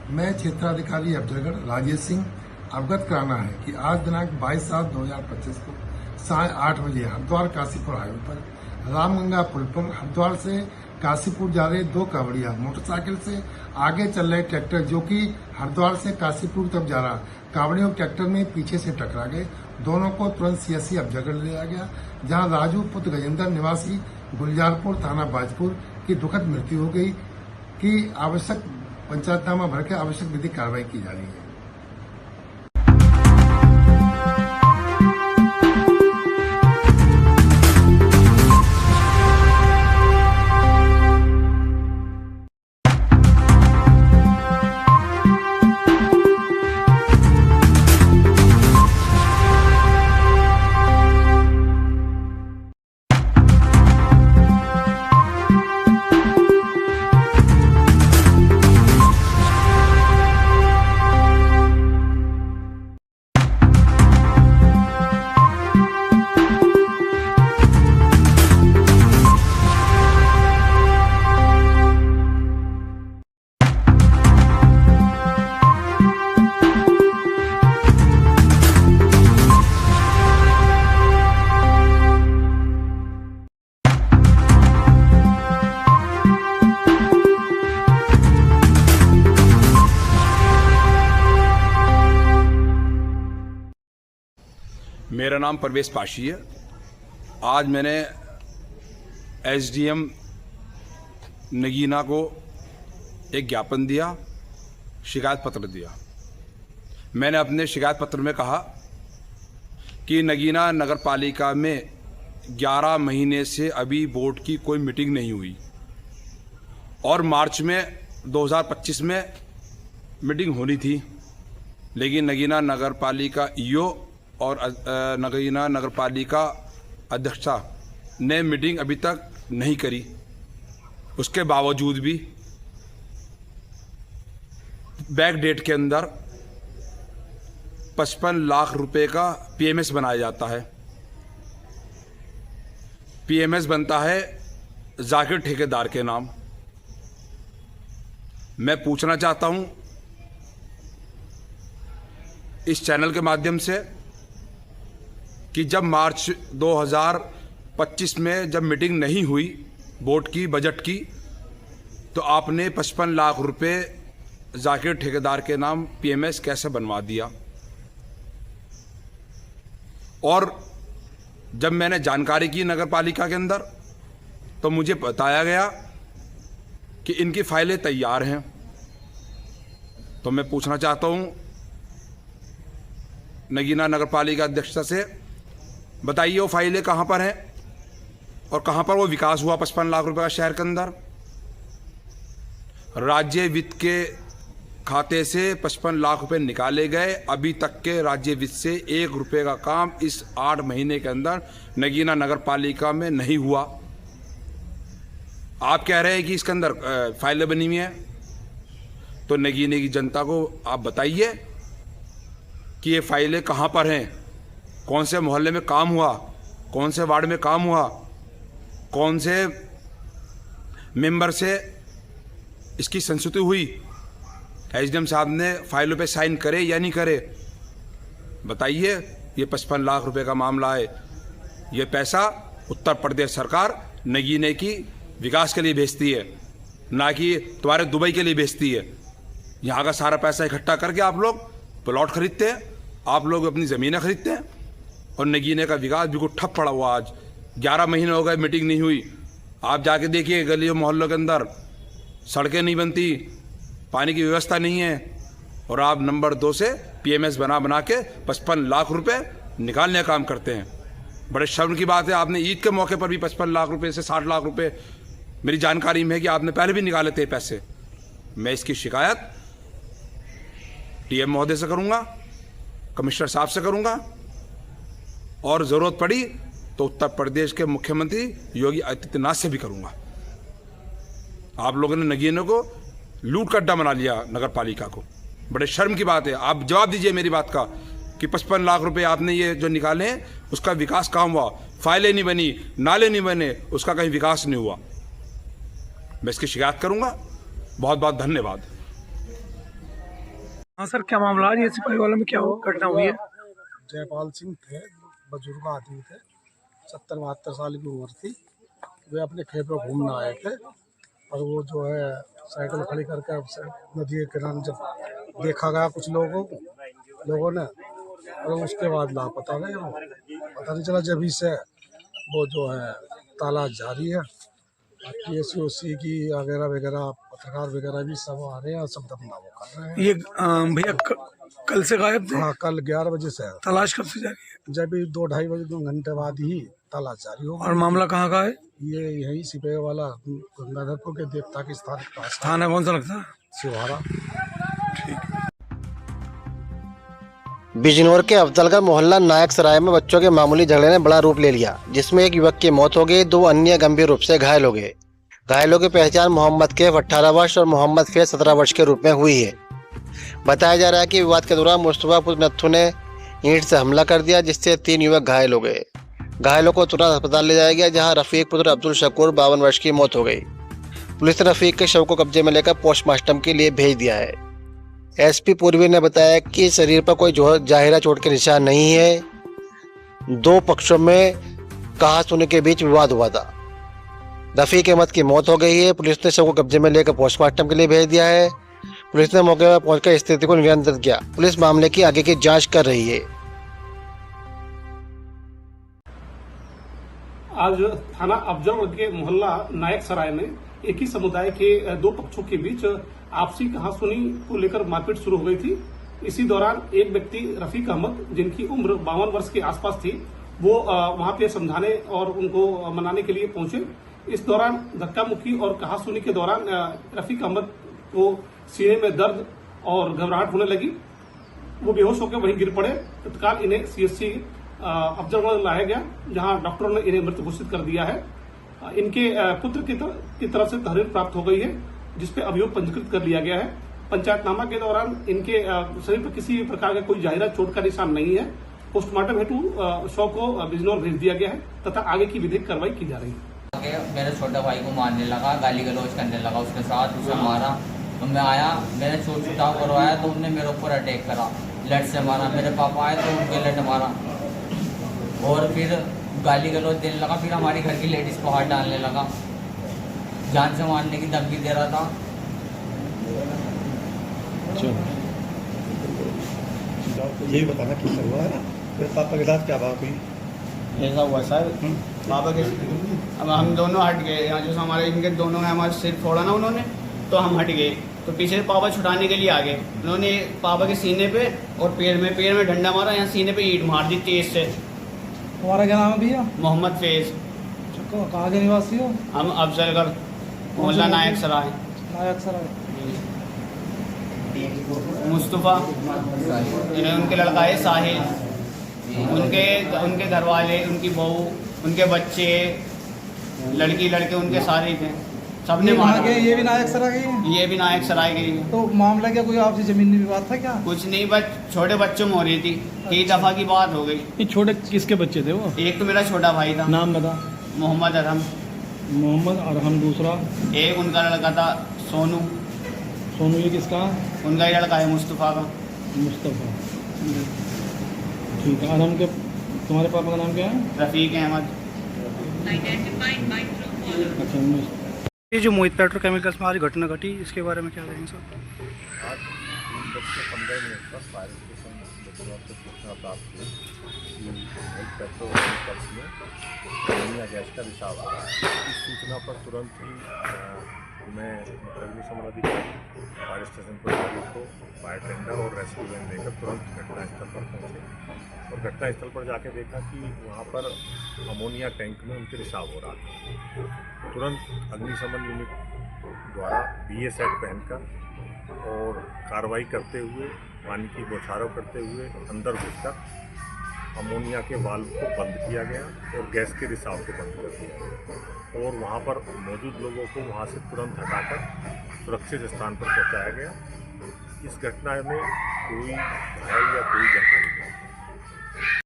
मैं क्षेत्राधिकारी अफजलगढ़ राजेश सिंह अवगत कराना है कि आज दिनांक 22/7/2025 को साढ़े 8 बजे हरिद्वार काशीपुर हाईवे पर रामगंगा पुल पर हरिद्वार से काशीपुर जा रहे दो कांवड़िया मोटरसाइकिल से आगे चल रहे ट्रैक्टर जो कि हरिद्वार से काशीपुर तक जा रहा कांवड़ियों ट्रैक्टर में पीछे से टकरा गए। दोनों को तुरंत सीएससी अफजलगढ़ ले जाया गया, जहां राजू पुत्र गजेंद्र निवासी गुलजारपुर थाना बाजपुर की दुखद मृत्यु हो गई कि आवश्यक पंचायतनामा भर के आवश्यक विधिक कार्रवाई की जा रही है। मेरा नाम परवेश पाशी है। आज मैंने एसडीएम नगीना को एक ज्ञापन दिया, शिकायत पत्र दिया। मैंने अपने शिकायत पत्र में कहा कि नगीना नगर पालिका में 11 महीने से अभी बोर्ड की कोई मीटिंग नहीं हुई और मार्च में 2025 में मीटिंग होनी थी, लेकिन नगीना नगर पालिका ईओ और नगीना नगर पालिका अध्यक्षा ने मीटिंग अभी तक नहीं करी। उसके बावजूद भी बैक डेट के अंदर 55 लाख रुपए का पीएमएस बनाया जाता है। पीएमएस बनता है जाकिर ठेकेदार के नाम। मैं पूछना चाहता हूं इस चैनल के माध्यम से कि जब मार्च 2025 में जब मीटिंग नहीं हुई बोर्ड की बजट की, तो आपने 55 लाख रुपए जाकिर ठेकेदार के नाम पीएमएस कैसे बनवा दिया। और जब मैंने जानकारी की नगर पालिका के अंदर, तो मुझे बताया गया कि इनकी फाइलें तैयार हैं। तो मैं पूछना चाहता हूं नगीना नगर पालिका अध्यक्षा से, बताइए वो फाइलें कहां पर हैं और कहां पर वो विकास हुआ 55 लाख रुपए का शहर के अंदर। राज्य वित्त के खाते से 55 लाख रुपए निकाले गए, अभी तक के राज्य वित्त से 1 रुपए का काम इस 8 महीने के अंदर नगीना नगर पालिका में नहीं हुआ। आप कह रहे हैं कि इसके अंदर फाइलें बनी हुई हैं, तो नगीने की जनता को आप बताइए कि ये फाइलें कहां पर हैं, कौन से मोहल्ले में काम हुआ, कौन से वार्ड में काम हुआ, कौन से मेंबर से इसकी संस्तुति हुई, एसडीएम साहब ने फाइलों पे साइन करे या नहीं करे, बताइए। ये 55 लाख रुपए का मामला है। ये पैसा उत्तर प्रदेश सरकार नगीने की विकास के लिए भेजती है, ना कि तुम्हारे दुबई के लिए भेजती है। यहाँ का सारा पैसा इकट्ठा करके आप लोग प्लॉट खरीदते हैं, आप लोग अपनी ज़मीनें खरीदते हैं, और नगीने का विकास बिल्कुल ठप पड़ा हुआ। आज 11 महीने हो गए, मीटिंग नहीं हुई। आप जाके देखिए गलियों मोहल्लों के अंदर सड़कें नहीं बनती, पानी की व्यवस्था नहीं है, और आप नंबर 2 से पीएमएस बना के 55 लाख रुपए निकालने का काम करते हैं। बड़े शर्म की बात है, आपने ईद के मौके पर भी 55 लाख रुपए से 60 लाख रुपए मेरी जानकारी में है कि आपने पहले भी निकाले थे पैसे। मैं इसकी शिकायत टीएम महोदय से करूंगा, कमिश्नर साहब से करूंगा, और ज़रूरत पड़ी तो उत्तर प्रदेश के मुख्यमंत्री योगी आदित्यनाथ से भी करूंगा। आप लोगों ने नगीने को लूट का अड्डा बना लिया, नगर पालिका को। बड़े शर्म की बात है। आप जवाब दीजिए मेरी बात का कि 55 लाख रुपए आपने ये जो निकाले हैं उसका विकास कहाँ हुआ? फाइलें नहीं बनी, नाले नहीं बने, उसका कहीं विकास नहीं हुआ। मैं इसकी शिकायत करूंगा। बहुत बहुत धन्यवाद। हाँ सर, क्या मामला है? ये सिपाही वाला में क्या घटना हुई है? जयपाल सिंह थे, बुजुर्ग आदमी थे, 70-72 साल की उम्र थी। वे अपने खेत में घूमने आए थे और वो जो है साइकिल खड़ी करके नदी के किनारे जब देखा गया कुछ लोगों ने, और उसके बाद लापता रहे। वो पता नहीं चला। जब से वो जो है तालाश जारी है। PSC की वगैरह पत्रकार वगैरह भी सब आ रहे हैं, सब दफनाव कर रहे हैं। ये भैया कल से गायब थे? हाँ, कल 11 बजे से। तलाश कब से जारी है? जब 2-2.5 बजे 2 घंटे बाद ही तलाश जारी होगा। और मामला कहाँ का है? ये यही सिपाही वाला गंगाधरपुर के देवता के स्थान के पास। थाना कौन सा लगता है? शिवहारा। बिजनौर के अफजलगढ़ मोहल्ला नायक सराय में बच्चों के मामूली झगड़े ने बड़ा रूप ले लिया, जिसमें एक युवक की मौत हो गई, 2 अन्य गंभीर रूप से घायल हो गए। घायलों की पहचान मोहम्मद कैफ 18 वर्ष और मोहम्मद फैज 17 वर्ष के रूप में हुई है। बताया जा रहा है कि विवाद के दौरान मुस्तफा पुत्र नत्थू ने ईंट से हमला कर दिया, जिससे 3 युवक घायल हो गए। घायलों को तुरंत अस्पताल ले जाया गया, जहां रफीक पुत्र अब्दुल शकूर 52 वर्ष की मौत हो गई। पुलिस ने रफीक के शव को कब्जे में लेकर पोस्टमार्टम के लिए भेज दिया है। SP पूर्वी ने बताया कि शरीर पर कोई जाहिरा चोट के निशान नहीं है। 2 पक्षों में कहा सुनी के बीच विवाद हुआ था। रफीक अहमद की मौत हो गई है। पुलिस ने शव को कब्जे में लेकर पोस्टमार्टम के लिए भेज दिया है। पुलिस ने मौके पर पहुंचकर स्थिति को नियंत्रित किया। पुलिस मामले की आगे की जांच कर रही है। आज थाना अफजलगढ़ के मोहल्ला नायक सराय में एक ही समुदाय के 2 पक्षों के बीच आपसी कहासुनी को लेकर मारपीट शुरू हो गई थी। इसी दौरान एक व्यक्ति रफीक अहमद, जिनकी उम्र 52 वर्ष के आसपास थी, वो वहां पे समझाने और उनको मनाने के लिए पहुंचे। इस दौरान धक्का मुक्की और कहासुनी के दौरान रफीक अहमद को सीने में दर्द और घबराहट होने लगी। वो बेहोश होकर वहीं गिर पड़े। तत्काल इन्हें CSC अफजलगढ़ लाया गया, जहां डॉक्टरों ने इन्हें मृत घोषित कर दिया है। इनके पुत्र की तरफ से तहरीर प्राप्त हो गई है, जिसपे अभियोग पंजीकृत कर लिया गया है। पंचायतनामा के दौरान इनके शरीर पर किसी प्रकार का कोई जाहिरा चोट का निशान नहीं है। पोस्टमार्टम हेतु शव को बिजनौर भेज दिया गया है तथा आगे की विधिक कार्रवाई की जा रही है। मेरे छोटे भाई को मारने लगा, गाली गलौज करने लगा उसके साथ, उसे मारा। तो मैं आया, मैंने चोट छुटाव करवाया तो उनने मेरे ऊपर अटैक करा, लट से मारा। मेरे पापा आए तो उनके लट मारा और फिर गाली गलौज देने लगा। फिर हमारी घर की लेडीज को हाथ डालने लगा, जान से मारने की धमकी दे रहा था। यही बताना कैसा हुआ है ना, फिर पापा के साथ क्या बात हुई? ऐसा हुआ सर, पापा के अब हम दोनों हट गए। यहाँ जो हमारे इनके दोनों ने हमारा सिर फोड़ा ना उन्होंने, तो हम हट गए। तो पीछे पापा छुटाने के लिए आ गए। उन्होंने पापा के सीने पे और पैर में डंडा मारा, यहाँ सीने पे ईंट मार दी तेज से। तुम्हारा क्या नाम है भैया? मोहम्मद फैज। कहाँ के निवासी हो? हम अफजलगढ़ मोहल्ला नायक सराय। नायक सराय। मुस्तफा, उनके लड़का है साहिल, उनके घर वाले, उनकी बहू, उनके बच्चे, लड़की लड़के उनके सारे थे, सबने मारा। ये भी नायक सराय के हैं? ये भी नायक सराय के हैं। तो मामला क्या, कोई आपसी जमीनी विवाद था क्या? कुछ नहीं, बस छोटे बच्चों में हो रही थी। कई दफा की बात हो गई। ये छोटे किसके बच्चे थे वो? एक तो मेरा छोटा भाई था। नाम बता। मोहम्मद अरहम। मोहम्मद अरहम। दूसरा? एक उनका लड़का था सोनू। सोनू ये किसका? उनका ही लड़का है, मुस्तफ़ा का। मुस्तफ़ा, ठीक है। अरहम के तुम्हारे पापा का नाम क्या है? रफीक अहमद। अच्छा। ये जो मोहित पेट्रोकेमिकल्स में आज घटना घटी, इसके बारे में क्या कहेंगे सर? आज 15 मिनट पर फायर स्टेशन बिजनौर से सूचना प्राप्त हुई कि मोहित पेट्रोकेमिकल्स में अमोनिया गैस का रिसाव आ रहा है। इस सूचना पर तुरंत ही मैं अग्निशमन अधिकारी फायर स्टेशन पर को फायर टेंडर और रेस्क्यू वैन लेकर तुरंत घटनास्थल पर पहुँचे और घटनास्थल पर जाके देखा कि वहाँ पर अमोनिया टैंक में उनके रिसाव हो रहा था। तुरंत अग्निशमन यूनिट द्वारा BA सेट पहनकर और कार्रवाई करते हुए, पानी की बौछारें करते हुए अंदर घुसकर अमोनिया के वाल्व को बंद किया गया और गैस के रिसाव को बंद कर दिया गया और वहाँ पर मौजूद लोगों को वहाँ से तुरंत हटाकर सुरक्षित स्थान पर पहुँचाया गया। इस घटना में कोई घायल या कोई जख्मी